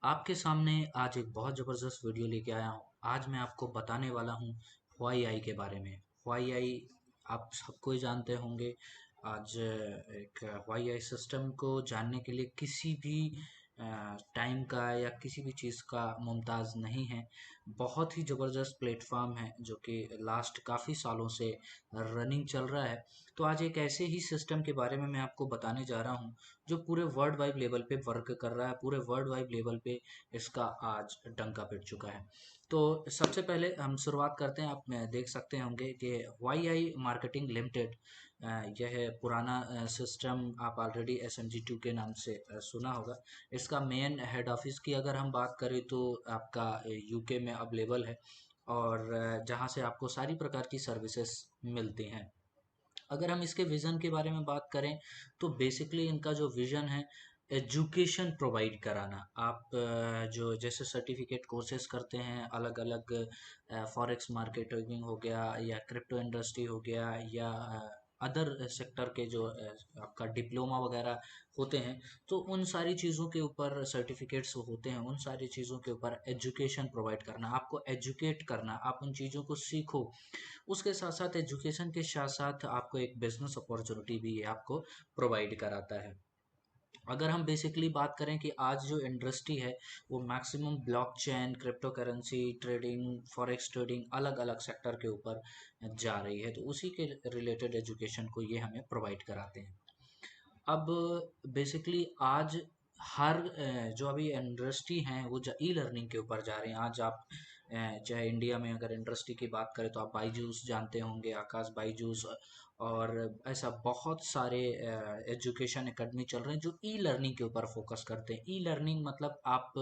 आपके सामने आज एक बहुत ज़बरदस्त वीडियो लेके आया हूँ। आज मैं आपको बताने वाला हूँ वाई आई के बारे में। वाई आई आप सबको ही जानते होंगे। आज एक वाई आई सिस्टम को जानने के लिए किसी भी टाइम का या किसी भी चीज़ का मुमताज़ नहीं है। बहुत ही ज़बरदस्त प्लेटफॉर्म है जो कि लास्ट काफ़ी सालों से रनिंग चल रहा है। तो आज एक ऐसे ही सिस्टम के बारे में मैं आपको बताने जा रहा हूँ जो पूरे वर्ल्ड वाइड लेवल पे वर्क कर रहा है। पूरे वर्ल्ड वाइड लेवल पे इसका आज डंका पिट चुका है। तो सबसे पहले हम शुरुआत करते हैं। आप देख सकते होंगे कि वाई आई मार्केटिंग लिमिटेड, यह पुराना सिस्टम आप ऑलरेडी SMG2 के नाम से सुना होगा। इसका मेन हेड ऑफिस की अगर हम बात करें तो आपका यूके में अवेलेबल है, और जहाँ से आपको सारी प्रकार की सर्विसेज मिलती हैं। अगर हम इसके विज़न के बारे में बात करें तो बेसिकली इनका जो विज़न है, एजुकेशन प्रोवाइड कराना। आप जो जैसे सर्टिफिकेट कोर्सेज करते हैं, अलग अलग फॉरेक्स मार्केटिंग हो गया या क्रिप्टो इंडस्ट्री हो गया या अदर सेक्टर के जो आपका डिप्लोमा वगैरह होते हैं, तो उन सारी चीज़ों के ऊपर सर्टिफिकेट्स होते हैं। उन सारी चीज़ों के ऊपर एजुकेशन प्रोवाइड करना, आपको एजुकेट करना, आप उन चीज़ों को सीखो। उसके साथ साथ एजुकेशन के साथ साथ आपको एक बिजनेस अपॉर्चुनिटी भी ये आपको प्रोवाइड कराता है। अगर हम बेसिकली बात करें कि आज जो इंडस्ट्री है वो maximum blockchain, crypto currency trading, forex trading, अलग अलग सेक्टर के ऊपर जा रही है, तो उसी के रिलेटेड एजुकेशन को ये हमें प्रोवाइड कराते हैं। अब बेसिकली आज हर जो अभी इंडस्ट्री हैं वो ई लर्निंग के ऊपर जा रहे हैं। आज आप चाहे इंडिया में अगर इंडस्ट्री की बात करें तो आप बाईजूस जानते होंगे, आकाश बाईजूस, और ऐसा बहुत सारे एजुकेशन एकेडमी चल रहे हैं जो ई लर्निंग के ऊपर फोकस करते हैं। ई लर्निंग मतलब आप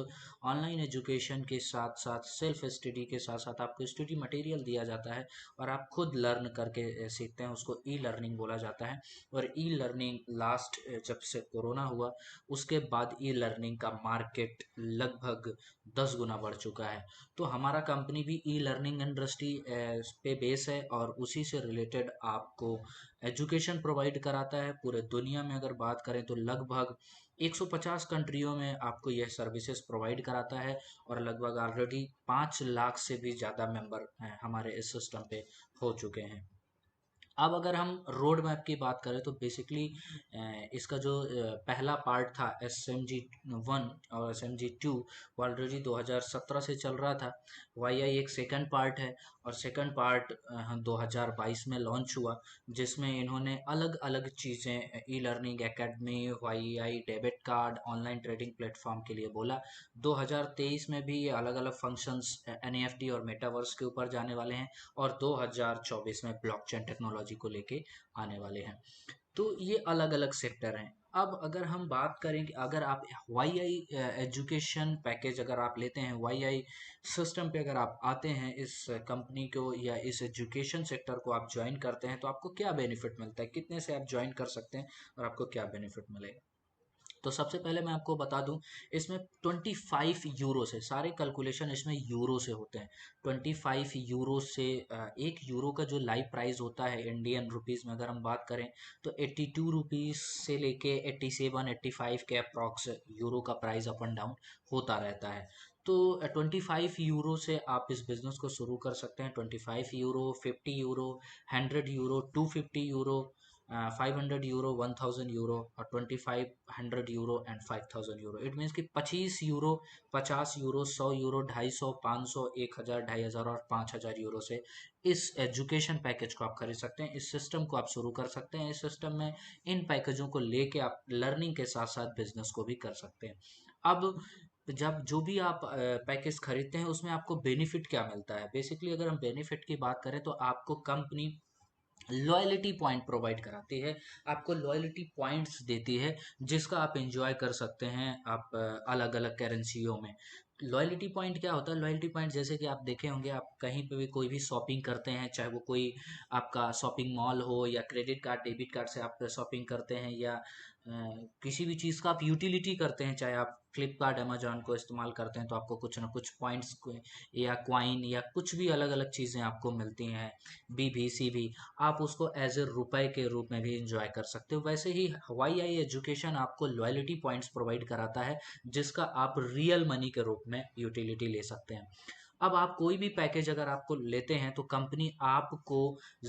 ऑनलाइन एजुकेशन के साथ साथ सेल्फ स्टडी के साथ साथ आपको स्टडी मटेरियल दिया जाता है और आप खुद लर्न करके सीखते हैं, उसको ई लर्निंग बोला जाता है। और ई लर्निंग लास्ट जब से कोरोना हुआ उसके बाद ई लर्निंग का मार्केट लगभग 10 गुना बढ़ चुका है। तो हमारा कंपनी भी ई लर्निंग इंडस्ट्री पे बेस है और उसी से रिलेटेड आपको एजुकेशन प्रोवाइड कराता है। पूरे दुनिया में अगर बात करें तो लगभग 150 कंट्रियों में आपको यह सर्विसेज प्रोवाइड कराता है, और लगभग ऑलरेडी 5 लाख से भी ज़्यादा मेंबर हमारे इस सिस्टम पे हो चुके हैं। अब अगर हम रोड मैप की बात करें तो बेसिकली इसका जो पहला पार्ट था SMG1 और SMG2, वो ऑलरेडी 2017 से चल रहा था। वाई आई एक सेकंड पार्ट है, और सेकंड पार्ट 2022 में लॉन्च हुआ, जिसमें इन्होंने अलग अलग चीज़ें e learning academy, Y I debit card, online trading platform के लिए बोला। 2023 में भी ये अलग अलग फंक्शंस NFT और मेटावर्स के ऊपर जाने वाले हैं, और 2024 में ब्लॉकचेन टेक्नोलॉजी को लेके आने वाले हैं। तो ये अलग अलग सेक्टर हैं। अब अगर हम बात करें कि अगर आप वाई आई एजुकेशन पैकेज अगर आप लेते हैं, वाई आई सिस्टम पे अगर आप आते हैं, इस कंपनी को या इस एजुकेशन सेक्टर को आप ज्वाइन करते हैं, तो आपको क्या बेनिफिट मिलता है, कितने से आप ज्वाइन कर सकते हैं और आपको क्या बेनिफिट मिलेगा। तो सबसे पहले मैं आपको बता दूं, इसमें 25 यूरो से सारे कैलकुलेशन इसमें यूरो से होते हैं। 25 यूरो से 1 यूरो का जो लाइव प्राइस होता है इंडियन रुपीज़ में अगर हम बात करें तो 82 रुपीज़ से लेके 87 85 के अप्रॉक्स यूरो का प्राइस अप एंड डाउन होता रहता है। तो 25 यूरो से आप इस बिज़नेस को शुरू कर सकते हैं। 25 euro, 50 euro, 100 euro, 250 euro, 500 euro, 1000 euro, और 2500 euro and 5000 euro. It means कि 25 यूरो, 50 यूरो, 100 यूरो, 250, 500, 1000, 2500 और 5000 यूरो से इस एजुकेशन पैकेज को आप खरीद सकते हैं। इस सिस्टम को आप शुरू कर सकते हैं। इस सिस्टम में इन पैकेजों को लेके आप लर्निंग के साथ साथ बिजनेस को भी कर सकते हैं। अब जब जो भी आप पैकेज खरीदते हैं उसमें आपको बेनिफिट क्या मिलता है। बेसिकली अगर हम बेनिफिट की बात करें तो आपको कंपनी लॉयल्टी पॉइंट प्रोवाइड कराती है, आपको लॉयल्टी पॉइंट्स देती है, जिसका आप एंजॉय कर सकते हैं आप अलग अलग करेंसियों में। लॉयल्टी पॉइंट क्या होता है? लॉयल्टी पॉइंट जैसे कि आप देखे होंगे, आप कहीं पे भी कोई भी शॉपिंग करते हैं, चाहे वो कोई आपका शॉपिंग मॉल हो या क्रेडिट कार्ड डेबिट कार्ड से आप शॉपिंग करते हैं, या किसी भी चीज़ का आप यूटिलिटी करते हैं, चाहे आप फ्लिपकार्ट अमेजोन को इस्तेमाल करते हैं तो आपको कुछ ना कुछ पॉइंट्स या क्वाइन या कुछ भी अलग अलग चीज़ें आपको मिलती हैं, बीबीसी भी, आप उसको एज ए रुपए के रूप में भी इंजॉय कर सकते हो। वैसे ही हवाई आई एजुकेशन आपको लॉयल्टी पॉइंट्स प्रोवाइड कराता है, जिसका आप रियल मनी के रूप में यूटिलिटी ले सकते हैं। अब आप कोई भी पैकेज अगर आपको लेते हैं तो कंपनी आपको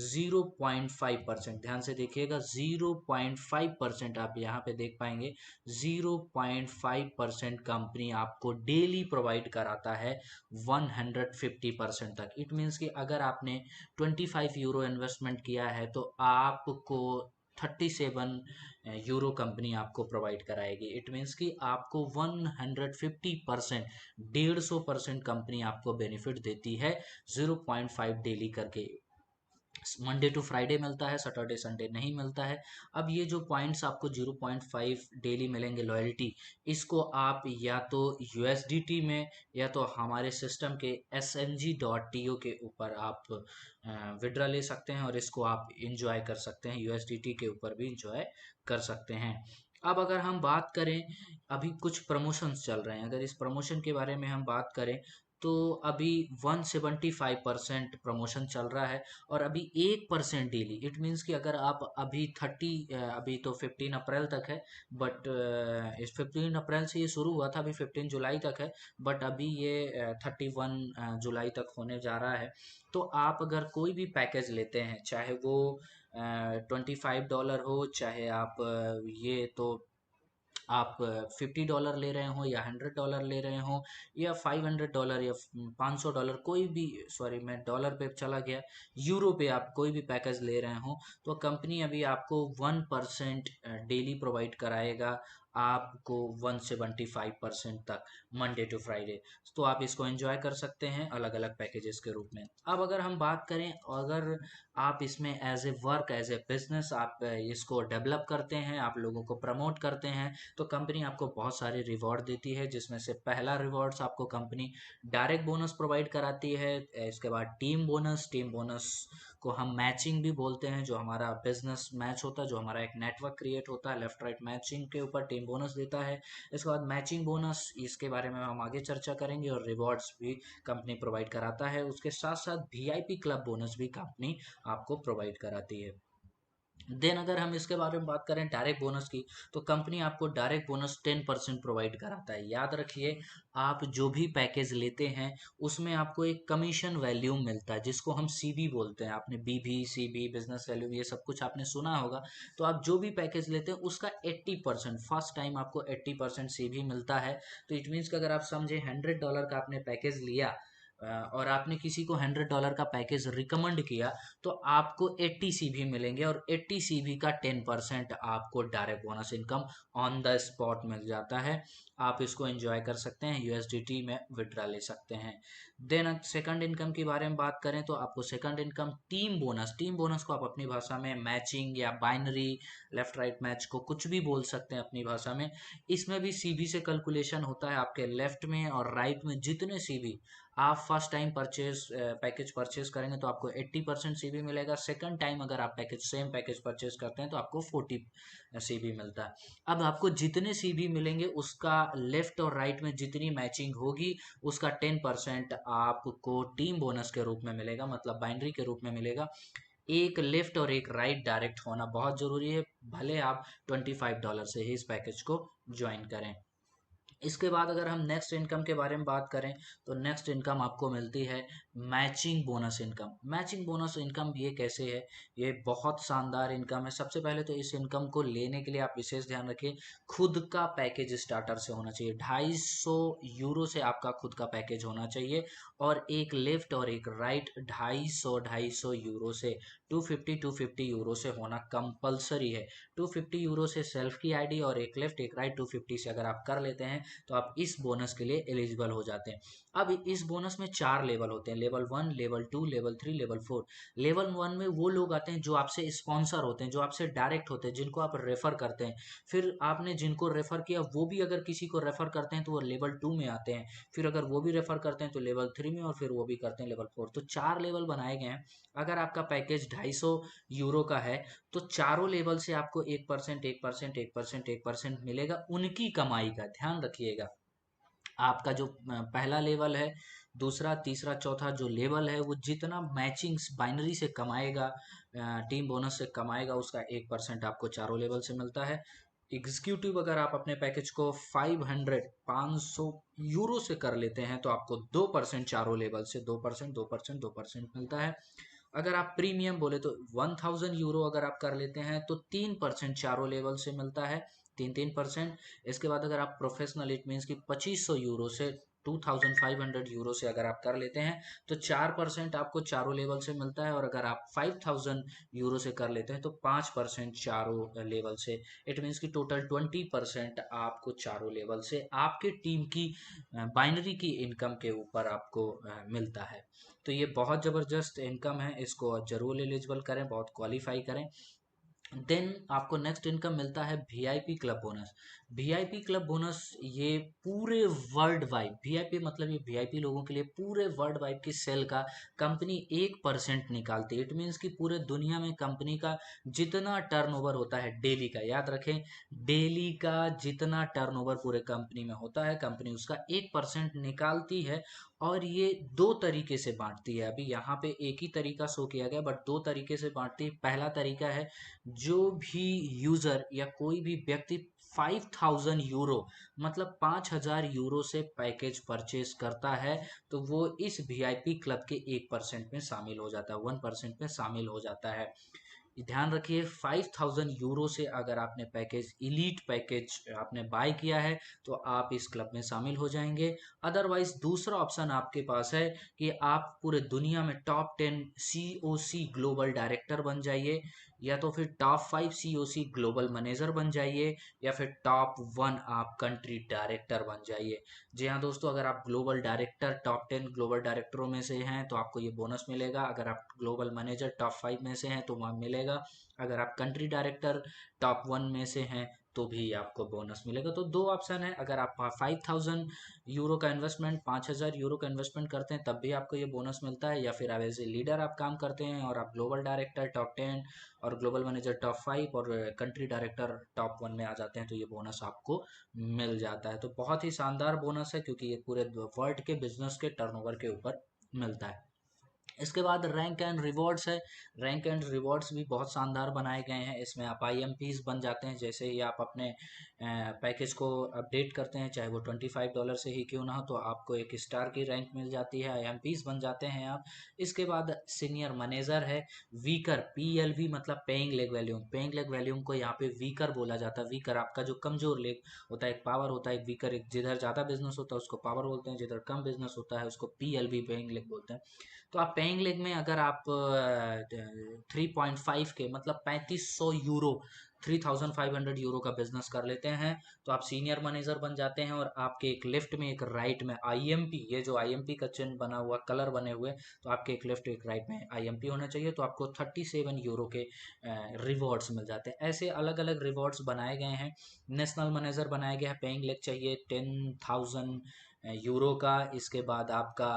0.5%, ध्यान से देखिएगा, 0.5% आप यहाँ पे देख पाएंगे, 0.5% कंपनी आपको डेली प्रोवाइड कराता है 150% तक। इट मीन्स कि अगर आपने 25 यूरो इन्वेस्टमेंट किया है तो आपको 37 यूरो कंपनी आपको प्रोवाइड कराएगी। इट मीन्स कि आपको 150%, 150% कंपनी आपको बेनिफिट देती है 0.5 डेली करके। मंडे टू फ्राइडे मिलता है, सैटरडे संडे नहीं मिलता है। अब ये जो पॉइंट्स आपको 0.5 डेली मिलेंगे लॉयल्टी, इसको आप या तो यूएसडीटी में या तो हमारे सिस्टम के smg.to के ऊपर आप विड्रा ले सकते हैं और इसको आप इंजॉय कर सकते हैं, यूएसडीटी के ऊपर भी इंजॉय कर सकते हैं। अब अगर हम बात करें, अभी कुछ प्रमोशंस चल रहे हैं, अगर इस प्रमोशन के बारे में हम बात करें तो अभी 175% प्रमोशन चल रहा है और अभी 1% डेली। इट मीन्स कि अगर आप अभी अभी तो 15 अप्रैल तक है, बट इस 15 अप्रैल से ये शुरू हुआ था, अभी 15 जुलाई तक है, बट अभी ये 31 जुलाई तक होने जा रहा है। तो आप अगर कोई भी पैकेज लेते हैं, चाहे वो $25 हो, चाहे आप ये तो आप $50 ले रहे हो या $100 ले रहे हो या $500 या $500, कोई भी, सॉरी मैं डॉलर पे चला गया, यूरो पे आप कोई भी पैकेज ले रहे हो तो कंपनी अभी आपको 1% डेली प्रोवाइड कराएगा, आपको 175% तक, मंडे टू फ्राइडे। तो आप इसको एंजॉय कर सकते हैं अलग अलग पैकेजेस के रूप में। अब अगर हम बात करें, अगर आप इसमें as a work, as a business आप इसको डेवलप करते हैं, आप लोगों को प्रमोट करते हैं, तो कंपनी आपको बहुत सारे रिवॉर्ड देती है, जिसमें से पहला रिवॉर्ड्स आपको कंपनी डायरेक्ट बोनस प्रोवाइड कराती है। इसके बाद टीम बोनस, टीम बोनस को हम मैचिंग भी बोलते हैं, जो हमारा बिजनेस मैच होता है, जो हमारा एक नेटवर्क क्रिएट होता है, लेफ्ट राइट मैचिंग के ऊपर टीम बोनस देता है। इसके बाद मैचिंग बोनस, इसके बारे में हम आगे चर्चा करेंगे, और रिवॉर्ड्स भी कंपनी प्रोवाइड कराता है। उसके साथ साथ वीआईपी क्लब बोनस भी कंपनी आपको प्रोवाइड कराती है। देन अगर हम इसके बारे में बात करें डायरेक्ट बोनस की, तो कंपनी आपको डायरेक्ट बोनस 10% प्रोवाइड कराता है। याद रखिए, आप जो भी पैकेज लेते हैं उसमें आपको एक कमीशन वैल्यूम मिलता है, जिसको हम सीबी बोलते हैं। आपने बीबी, सीबी, बिजनेस वैल्यूम, ये सब कुछ आपने सुना होगा। तो आप जो भी पैकेज लेते हैं उसका 80%, फर्स्ट टाइम आपको 80% सीबी मिलता है। तो इट मीन्स कि अगर आप समझे $100 का आपने पैकेज लिया और आपने किसी को $100 का पैकेज रिकमेंड किया, तो आपको 80 सीबी मिलेंगे और 80 सीबी का 10% आपको direct bonus income on the spot मिल जाता है। आप इसको एंजॉय कर सकते हैं, यूएसडीटी में विड्रा ले सकते हैं। देन सेकंड इनकम के बारे में बात करें तो आपको second income team bonus, team bonus को आप अपनी भाषा में मैचिंग या बाइनरी, लेफ्ट राइट मैच को कुछ भी बोल सकते हैं अपनी भाषा में। इसमें भी सीबी से कैलकुलेशन होता है, आपके लेफ्ट में और राइट में जितने सीबी आप फर्स्ट टाइम पैकेज परचेज करेंगे तो आपको 80% सीबी मिलेगा। सेकंड टाइम अगर आप सेम पैकेज परचेज करते हैं तो आपको 40 सीबी मिलता है। अब आपको जितने सीबी मिलेंगे उसका लेफ्ट और राइट में जितनी मैचिंग होगी उसका 10% आपको टीम बोनस के रूप में मिलेगा, मतलब बाइनरी के रूप में मिलेगा। एक लेफ्ट और एक राइट डायरेक्ट होना बहुत जरूरी है, भले आप $25 से ही इस पैकेज को ज्वाइन करें। इसके बाद अगर हम नेक्स्ट इनकम के बारे में बात करें तो नेक्स्ट इनकम आपको मिलती है matching bonus income. Matching bonus income ये कैसे है, ये बहुत शानदार इनकम है। सबसे पहले तो इस इनकम को लेने के लिए आप विशेष ध्यान रखें, खुद का पैकेज स्टार्टर से होना चाहिए। 250 यूरो से आपका खुद का पैकेज होना चाहिए, और एक लेफ्ट और एक राइट 250 यूरो से 250 यूरो से होना कंपलसरी है। 250 यूरो से सेल्फ की आईडी और एक लेफ्ट एक राइट 250 से अगर आप कर लेते हैं तो आप इस बोनस के लिए एलिजिबल हो जाते हैं। अब इस बोनस में 4 लेवल होते हैं। Level 1, level 2, level 3, level 4। Level 1 में वो लोग आते हैं जो आपसे स्पॉन्सर होते हैं, जो आपसे डायरेक्ट होते हैं, जिनको आप रेफर करते हैं। फिर आपने जिनको रेफर किया वो भी अगर किसी को रेफर करते हैं तो वो लेवल 2 में आते हैं। फिर अगर वो भी रेफर करते हैं तो लेवल 3 में, और फिर वो भी करते हैं लेवल 4। तो 4 लेवल बनाए गए हैं। अगर आपका पैकेज 250 यूरो का है तो चारों लेवल से आपको 1%, 1%, 1%, 1% मिलेगा उनकी कमाई का। ध्यान रखिएगा, आपका जो पहला लेवल है, दूसरा, तीसरा, चौथा जो लेवल है, वो जितना मैचिंग बाइनरी से कमाएगा, टीम बोनस से कमाएगा, उसका 1% आपको चारों लेवल से मिलता है। एग्जीक्यूटिव अगर आप अपने पैकेज को 500 यूरो से कर लेते हैं तो आपको 2% चारों लेवल से, 2%, 2%, 2% मिलता है। अगर आप प्रीमियम बोले तो 1000 यूरो अगर आप कर लेते हैं तो 3% चारों लेवल से मिलता है, 3-3%। इसके बाद अगर आप प्रोफेशनल, इट मीन्स कि 2500 यूरो से, 2500 यूरो से अगर आप कर लेते हैं तो 4% आपको चारों लेवल से मिलता है। और अगर आप 5000 यूरो से कर लेते हैं तो 5% चारों लेवल से। इट मीन्स कि टोटल 20% आपको चारों लेवल से आपकी टीम की बाइनरी की इनकम के ऊपर आपको मिलता है। तो ये बहुत ज़बरदस्त इनकम है, इसको जरूर एलिजिबल करें, बहुत क्वालिफाई करें। देन आपको नेक्स्ट इनकम मिलता है VIP club bonus. VIP club bonus ये पूरे वर्ल्ड वाइड, वीआईपी मतलब ये वीआईपी लोगों के लिए पूरे वर्ल्ड वाइड की सेल का कंपनी 1% निकालती है। इट मीन्स कि पूरे दुनिया में कंपनी का जितना टर्नओवर होता है डेली का, याद रखें, डेली का जितना टर्नओवर पूरे कंपनी में होता है, कंपनी उसका 1% निकालती है। और ये दो तरीके से बांटती है। अभी यहाँ पे एक ही तरीका शो किया गया, बट दो तरीके से बांटती है। पहला तरीका है, जो भी यूजर या कोई भी व्यक्ति 5000 यूरो मतलब 5000 यूरो से पैकेज परचेज करता है तो वो इस वीआईपी क्लब के 1% में शामिल हो जाता है, 1% में शामिल हो जाता है। ध्यान रखिए, 5000 यूरो से अगर आपने पैकेज, इलीट पैकेज आपने बाय किया है तो आप इस क्लब में शामिल हो जाएंगे। अदरवाइज दूसरा ऑप्शन आपके पास है कि आप पूरे दुनिया में टॉप 10 सीओसी ग्लोबल डायरेक्टर बन जाइए, या तो फिर टॉप 5 सीओसी ग्लोबल मैनेजर बन जाइए, या फिर टॉप 1 आप कंट्री डायरेक्टर बन जाइए। जी हाँ दोस्तों, अगर आप ग्लोबल डायरेक्टर, टॉप 10 ग्लोबल डायरेक्टरों में से हैं तो आपको ये बोनस मिलेगा। अगर आप ग्लोबल मैनेजर टॉप 5 में से हैं तो वहाँ मिलेगा। अगर आप कंट्री डायरेक्टर टॉप 1 में से हैं तो भी आपको बोनस मिलेगा। तो दो ऑप्शन है, अगर आप 5000 यूरो का इन्वेस्टमेंट, 5000 यूरो का इन्वेस्टमेंट करते हैं तब भी आपको ये बोनस मिलता है, या फिर आप एज ए लीडर आप काम करते हैं और आप ग्लोबल डायरेक्टर टॉप 10 और ग्लोबल मैनेजर टॉप 5 और कंट्री डायरेक्टर टॉप 1 में आ जाते हैं तो ये बोनस आपको मिल जाता है। तो बहुत ही शानदार बोनस है, क्योंकि ये पूरे वर्ल्ड के बिजनेस के टर्नओवर के ऊपर मिलता है। इसके बाद रैंक एंड रिवॉर्ड्स है। रैंक एंड रिवॉर्ड्स भी बहुत शानदार बनाए गए हैं। इसमें आप आईएमपीज बन जाते हैं। जैसे ही आप अपने पैकेज को अपडेट करते हैं, चाहे वो $25 से ही क्यों ना हो, तो आपको एक स्टार की रैंक मिल जाती है, आईएमपीज बन जाते हैं आप। इसके बाद सीनियर मैनेजर है। वीकर, पीएलवी मतलब paying leg volume, paying leg volume को यहाँ पे वीकर बोला जाता है। वीकर आपका जो कमजोर लेग होता है, एक पावर होता है, एक वीकर, एक जिधर ज़्यादा बिजनेस होता है उसको पावर बोलते हैं, जिधर कम बिजनेस होता है उसको पीएलवी, पेइंग लेग बोलते हैं। तो आप पेइंग लेग में अगर आप 3.5 के मतलब 3500 यूरो, 3500 यूरो का बिजनेस कर लेते हैं तो आप सीनियर मैनेजर बन जाते हैं। और आपके एक लेफ्ट में एक राइट में आईएमपी, ये जो आईएमपी का चिन्ह बना हुआ, कलर बने हुए, तो आपके एक लेफ्ट एक राइट में आईएमपी होना चाहिए। तो आपको 37 यूरो के रिवॉर्ड्स मिल जाते हैं। ऐसे अलग अलग रिवॉर्ड्स बनाए गए हैं। नेशनल मैनेजर बनाया गया है, पेइंग लेग चाहिए 10,000 यूरो का। इसके बाद आपका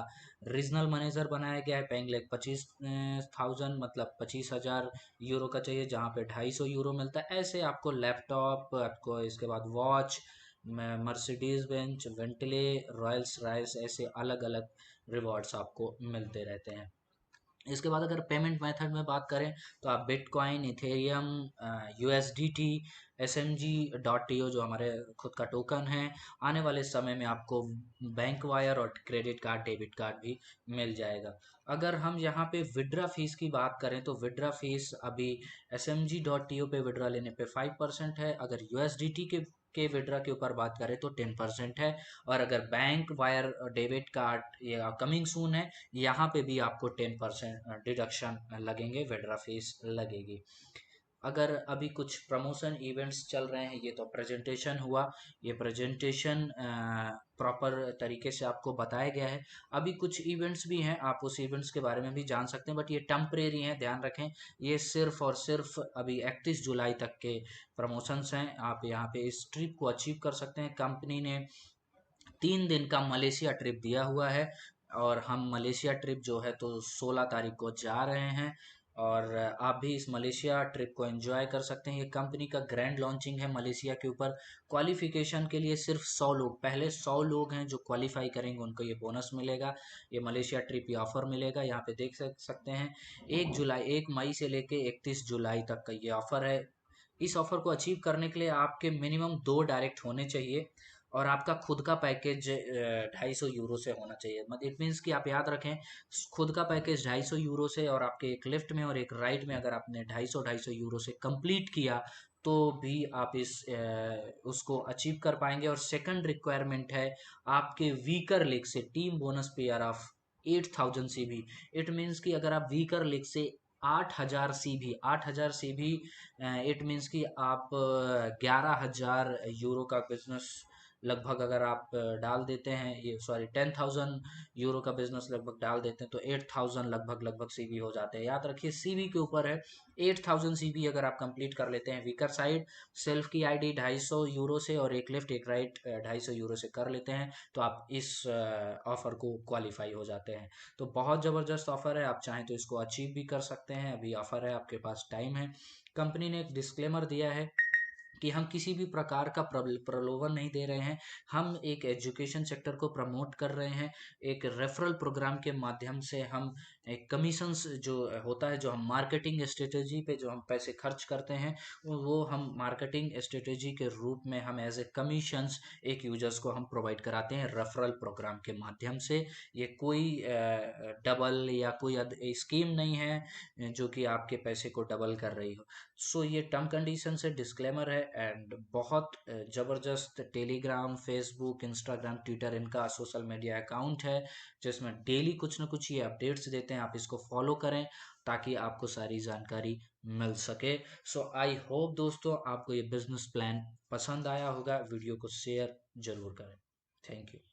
रीजनल मैनेजर बनाया गया है, पेइंग लेग 25,000 मतलब 25,000 यूरो का चाहिए, जहाँ पे 250 यूरो मिलता है। ऐसे आपको लैपटॉप, आपको इसके बाद watch, Mercedes Benz, Bentley, Rolls Royce, ऐसे अलग अलग रिवॉर्ड्स आपको मिलते रहते हैं। इसके बाद अगर पेमेंट मेथड में बात करें तो आप बिटकॉइन, इथेरियम, यूएसडीटी, SMG.to जो हमारे खुद का टोकन है, आने वाले समय में आपको बैंक वायर और क्रेडिट कार्ड, डेबिट कार्ड भी मिल जाएगा। अगर हम यहाँ पे विड्रा फीस की बात करें तो विड्रा फीस अभी SMG.to पे विड्रा लेने पे 5% है। अगर यूएसडीटी के विड्रा के ऊपर बात करें तो 10% है। और अगर बैंक वायर, डेबिट कार्ड या कमिंग सून है, यहाँ पे भी आपको 10% डिडक्शन लगेंगे, विड्रा फीस लगेगी। अगर अभी कुछ प्रमोशन इवेंट्स चल रहे हैं, ये तो प्रेजेंटेशन हुआ, ये प्रेजेंटेशन प्रॉपर तरीके से आपको बताया गया है। अभी कुछ इवेंट्स भी हैं, आप उस इवेंट्स के बारे में भी जान सकते हैं, बट ये टेम्परेरी हैं, ध्यान रखें। ये सिर्फ और सिर्फ अभी 31 जुलाई तक के प्रमोशंस हैं। आप यहाँ पे इस ट्रिप को अचीव कर सकते हैं। कंपनी ने 3 दिन का मलेशिया ट्रिप दिया हुआ है, और हम मलेशिया ट्रिप जो है तो 16 तारीख को जा रहे हैं। और आप भी इस मलेशिया ट्रिप को एंजॉय कर सकते हैं। ये कंपनी का ग्रैंड लॉन्चिंग है मलेशिया के ऊपर। क्वालिफिकेशन के लिए सिर्फ 100 लोग, पहले 100 लोग हैं जो क्वालिफाई करेंगे, उनको ये बोनस मिलेगा, ये मलेशिया ट्रिप ये ऑफर मिलेगा। यहाँ पे देख सकते हैं 1 मई से लेके 31 जुलाई तक का ये ऑफर है। इस ऑफर को अचीव करने के लिए आपके मिनिमम 2 डायरेक्ट होने चाहिए, और आपका खुद का पैकेज 250 यूरो से होना चाहिए। मतलब इट मीन्स कि आप याद रखें, खुद का पैकेज 250 यूरो से, और आपके एक लिफ्ट में और एक राइड में अगर आपने 250 यूरो से कंप्लीट किया, तो भी आप उसको अचीव कर पाएंगे। और सेकंड रिक्वायरमेंट है आपके वीकर लीग से team bonus pair of 8000 CB। It means कि अगर आप वीकर लीग से 8000 CB, 8000 CB, इट मीन्स कि आप 11,000 यूरो का बिजनेस लगभग अगर आप डाल देते हैं, ये सॉरी 10,000 यूरो का बिजनेस लगभग डाल देते हैं, तो 8,000 लगभग लगभग सीबी हो जाते हैं। याद रखिए सीबी के ऊपर है। 8,000 CB अगर आप कंप्लीट कर लेते हैं वीकर साइड, सेल्फ की आईडी 250 यूरो से और एक लेफ्ट एक राइट 250 यूरो से कर लेते हैं, तो आप इस ऑफर को क्वालिफाई हो जाते हैं। तो बहुत ज़बरदस्त ऑफर है, आप चाहें तो इसको अचीव भी कर सकते हैं। अभी ऑफर है, आपके पास टाइम है। कंपनी ने एक डिस्क्लेमर दिया है कि हम किसी भी प्रकार का प्रलोभन नहीं दे रहे हैं, हम एक एजुकेशन सेक्टर को प्रमोट कर रहे हैं। एक रेफरल प्रोग्राम के माध्यम से हम एक कमीशंस जो होता है, जो हम मार्केटिंग स्ट्रेटेजी पे जो हम पैसे खर्च करते हैं, वो हम मार्केटिंग स्ट्रेटेजी के रूप में हम एज ए कमीशंस एक यूजर्स को हम प्रोवाइड कराते हैं रेफरल प्रोग्राम के माध्यम से। ये कोई डबल या कोई स्कीम नहीं है जो कि आपके पैसे को डबल कर रही हो। सो ये टर्म कंडीशन से डिस्क्लेमर है। एंड बहुत ज़बरदस्त टेलीग्राम, फेसबुक, इंस्टाग्राम, ट्विटर इनका सोशल मीडिया अकाउंट है, जिसमें डेली कुछ ना कुछ ये अपडेट्स देते हैं। आप इसको फॉलो करें ताकि आपको सारी जानकारी मिल सके। सो आई होप दोस्तों आपको ये बिजनेस प्लान पसंद आया होगा। वीडियो को शेयर जरूर करें। Thank you.